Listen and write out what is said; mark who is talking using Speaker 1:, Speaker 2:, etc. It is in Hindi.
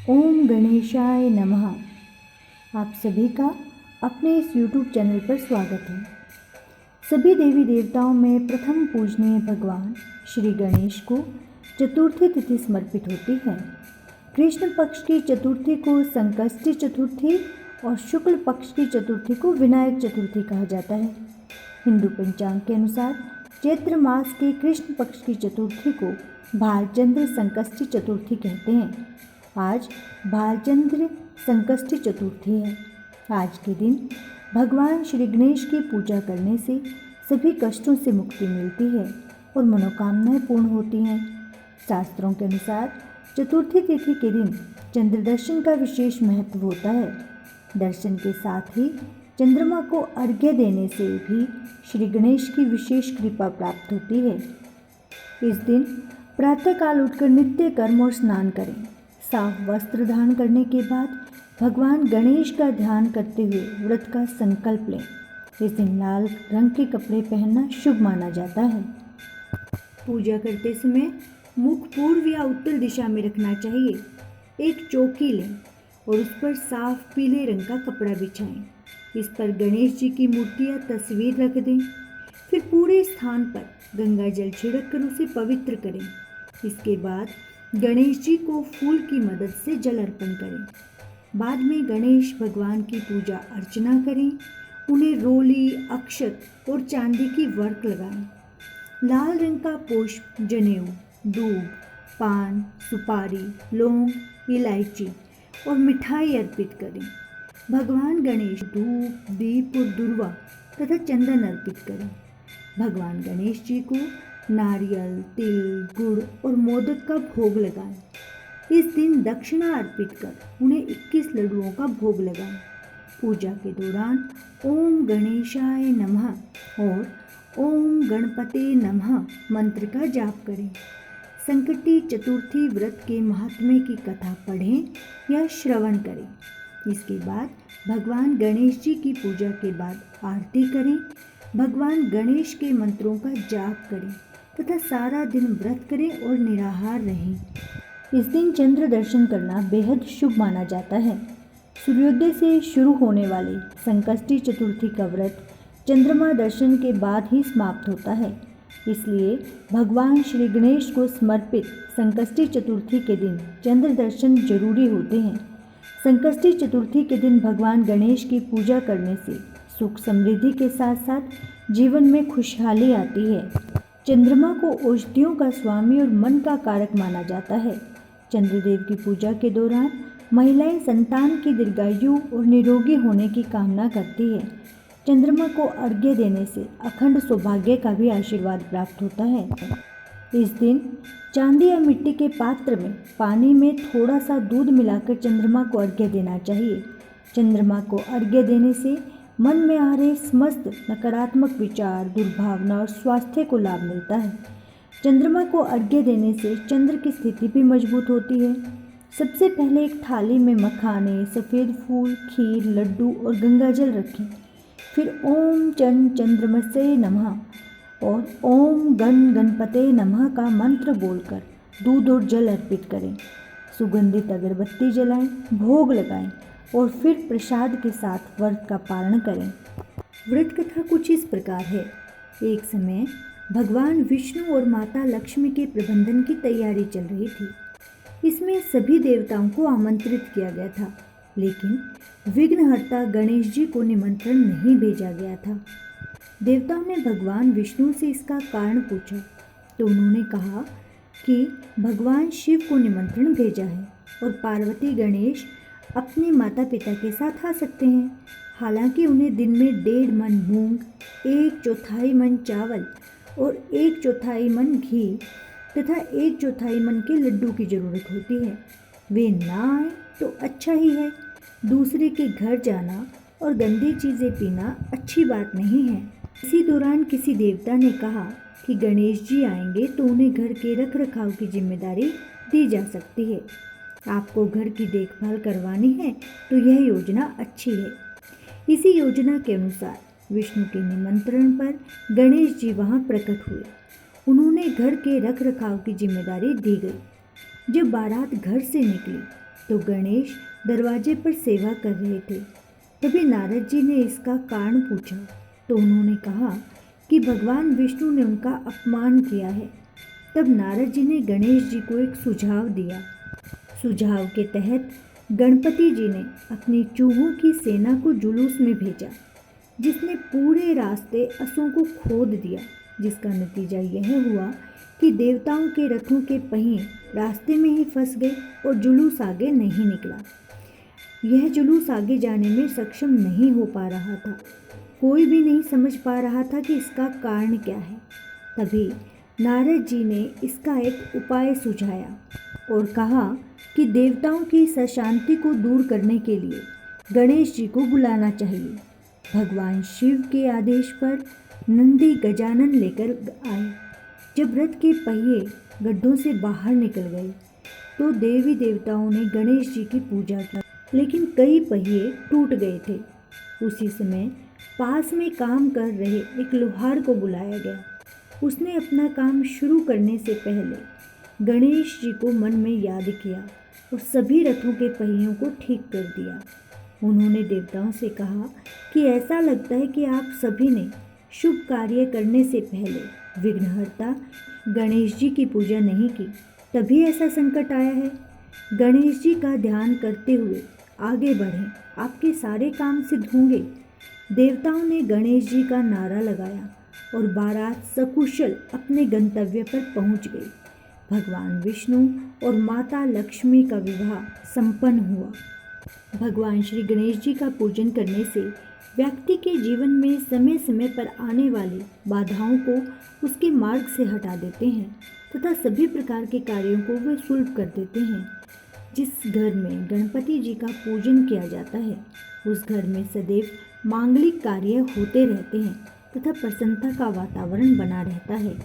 Speaker 1: ओम गणेशाय नमः। आप सभी का अपने इस YouTube चैनल पर स्वागत है। सभी देवी देवताओं में प्रथम पूजनीय भगवान श्री गणेश को चतुर्थी तिथि समर्पित होती है। कृष्ण पक्ष की चतुर्थी को संकष्टी चतुर्थी और शुक्ल पक्ष की चतुर्थी को विनायक चतुर्थी कहा जाता है। हिंदू पंचांग के अनुसार चैत्र मास के कृष्ण पक्ष की चतुर्थी को भालचंद्र संकष्टी चतुर्थी कहते हैं। आज भालचंद्र संकष्टी चतुर्थी है। आज के दिन भगवान श्री गणेश की पूजा करने से सभी कष्टों से मुक्ति मिलती है और मनोकामनाएं पूर्ण होती हैं। शास्त्रों के अनुसार चतुर्थी तिथि के दिन चंद्र दर्शन का विशेष महत्व होता है। दर्शन के साथ ही चंद्रमा को अर्घ्य देने से भी श्री गणेश की विशेष कृपा प्राप्त होती है। इस दिन प्रातःकाल उठकर नित्य कर्म और स्नान करें। साफ वस्त्र धारण करने के बाद भगवान गणेश का ध्यान करते हुए व्रत का संकल्प लें। इस दिन लाल रंग के कपड़े पहनना शुभ माना जाता है। पूजा करते समय मुख पूर्व या उत्तर दिशा में रखना चाहिए। एक चौकी लें और उस पर साफ पीले रंग का कपड़ा बिछाएं। इस पर गणेश जी की मूर्ति या तस्वीर रख दें। फिर पूरे स्थान पर गंगा जल छिड़क कर उसे पवित्र करें। इसके बाद गणेश जी को फूल की मदद से जल अर्पण करें। बाद में गणेश भगवान की पूजा अर्चना करें। उन्हें रोली, अक्षत और चांदी की वर्क लगाएं। लाल रंग का पुष्प, जनेऊ, दूब, पान, सुपारी, लौंग, इलायची और मिठाई अर्पित करें। भगवान गणेश धूप, दीप और दुर्वा तथा चंदन अर्पित करें। भगवान गणेश जी को नारियल, तिल, गुड़ और मोदक का भोग लगाएं। इस दिन दक्षिणा अर्पित कर उन्हें 21 लड्डुओं का भोग लगाएं। पूजा के दौरान ओम गणेशाय नमः और ओम गणपते नमः मंत्र का जाप करें। संकटी चतुर्थी व्रत के महात्म्य की कथा पढ़ें या श्रवण करें। इसके बाद भगवान गणेश जी की पूजा के बाद आरती करें। भगवान गणेश के मंत्रों का जाप करें तथा सारा दिन व्रत करें और निराहार रहें। इस दिन चंद्र दर्शन करना बेहद शुभ माना जाता है। सूर्योदय से शुरू होने वाली संकष्टी चतुर्थी का व्रत चंद्रमा दर्शन के बाद ही समाप्त होता है। इसलिए भगवान श्री गणेश को समर्पित संकष्टी चतुर्थी के दिन चंद्र दर्शन जरूरी होते हैं। संकष्टी चतुर्थी के दिन भगवान गणेश की पूजा करने से सुख समृद्धि के साथ साथ जीवन में खुशहाली आती है। चंद्रमा को औषधियों का स्वामी और मन का कारक माना जाता है। चंद्रदेव की पूजा के दौरान महिलाएं संतान की दीर्घायु और निरोगी होने की कामना करती है। चंद्रमा को अर्घ्य देने से अखंड सौभाग्य का भी आशीर्वाद प्राप्त होता है। इस दिन चांदी या मिट्टी के पात्र में पानी में थोड़ा सा दूध मिलाकर चंद्रमा को अर्घ्य देना चाहिए। चंद्रमा को अर्घ्य देने से मन में आ रहे समस्त नकारात्मक विचार, दुर्भावना और स्वास्थ्य को लाभ मिलता है। चंद्रमा को अर्घ्य देने से चंद्र की स्थिति भी मजबूत होती है। सबसे पहले एक थाली में मखाने, सफ़ेद फूल, खीर, लड्डू और गंगाजल रखें। फिर ओम चंद्रमसे नमः और ओम गणपते नमः का मंत्र बोलकर दूध और जल अर्पित करें। सुगंधित अगरबत्ती जलाएं, भोग लगाएं और फिर प्रसाद के साथ व्रत का पारण करें। व्रत कथा कुछ इस प्रकार है। एक समय भगवान विष्णु और माता लक्ष्मी के प्रबंधन की तैयारी चल रही थी। इसमें सभी देवताओं को आमंत्रित किया गया था, लेकिन विघ्नहर्ता गणेश जी को निमंत्रण नहीं भेजा गया था। देवताओं ने भगवान विष्णु से इसका कारण पूछा तो उन्होंने कहा कि भगवान शिव को निमंत्रण भेजा है और पार्वती गणेश अपने माता पिता के साथ आ सकते हैं। हालांकि उन्हें दिन में 1.5 मन मूंग, 1/4 मन चावल और 1/4 मन घी तथा 1/4 मन के लड्डू की जरूरत होती है। वे ना आए तो अच्छा ही है। दूसरे के घर जाना और गंदी चीज़ें पीना अच्छी बात नहीं है। इसी दौरान किसी देवता ने कहा कि गणेश जी आएंगे तो उन्हें घर के रख रखाव की जिम्मेदारी दी जा सकती है। आपको घर की देखभाल करवानी है तो यह योजना अच्छी है। इसी योजना के अनुसार विष्णु के निमंत्रण पर गणेश जी वहां प्रकट हुए। उन्होंने घर के रख रखाव की जिम्मेदारी दी गई। जब बारात घर से निकली तो गणेश दरवाजे पर सेवा कर रहे थे। तभी नारद जी ने इसका कारण पूछा तो उन्होंने कहा कि भगवान विष्णु ने उनका अपमान किया है। तब नारद जी ने गणेश जी को एक सुझाव दिया। सुझाव के तहत गणपति जी ने अपनी चूहों की सेना को जुलूस में भेजा, जिसने पूरे रास्ते असों को खोद दिया, जिसका नतीजा यह हुआ कि देवताओं के रथों के पहिए रास्ते में ही फंस गए और जुलूस आगे नहीं निकला। यह जुलूस आगे जाने में सक्षम नहीं हो पा रहा था। कोई भी नहीं समझ पा रहा था कि इसका कारण क्या है। तभी नारद जी ने इसका एक उपाय सुझाया और कहा कि देवताओं की इस अशांति को दूर करने के लिए गणेश जी को बुलाना चाहिए। भगवान शिव के आदेश पर नंदी गजानन लेकर आए। जब रथ के पहिए गड्ढों से बाहर निकल गए तो देवी देवताओं ने गणेश जी की पूजा की, लेकिन कई पहिए टूट गए थे। उसी समय पास में काम कर रहे एक लोहार को बुलाया गया। उसने अपना काम शुरू करने से पहले गणेश जी को मन में याद किया और सभी रथों के पहियों को ठीक कर दिया। उन्होंने देवताओं से कहा कि ऐसा लगता है कि आप सभी ने शुभ कार्य करने से पहले विघ्नहर्ता गणेश जी की पूजा नहीं की, तभी ऐसा संकट आया है। गणेश जी का ध्यान करते हुए आगे बढ़ें, आपके सारे काम सिद्ध होंगे। देवताओं ने गणेश जी का नारा लगाया और बारात सकुशल अपने गंतव्य पर पहुंच गई। भगवान विष्णु और माता लक्ष्मी का विवाह संपन्न हुआ। भगवान श्री गणेश जी का पूजन करने से व्यक्ति के जीवन में समय समय पर आने वाली बाधाओं को उसके मार्ग से हटा देते हैं तथा सभी प्रकार के कार्यों को वे सुलभ कर देते हैं। जिस घर में गणपति जी का पूजन किया जाता है उस घर में सदैव मांगलिक कार्य होते रहते हैं तथा प्रसन्नता का वातावरण बना रहता है।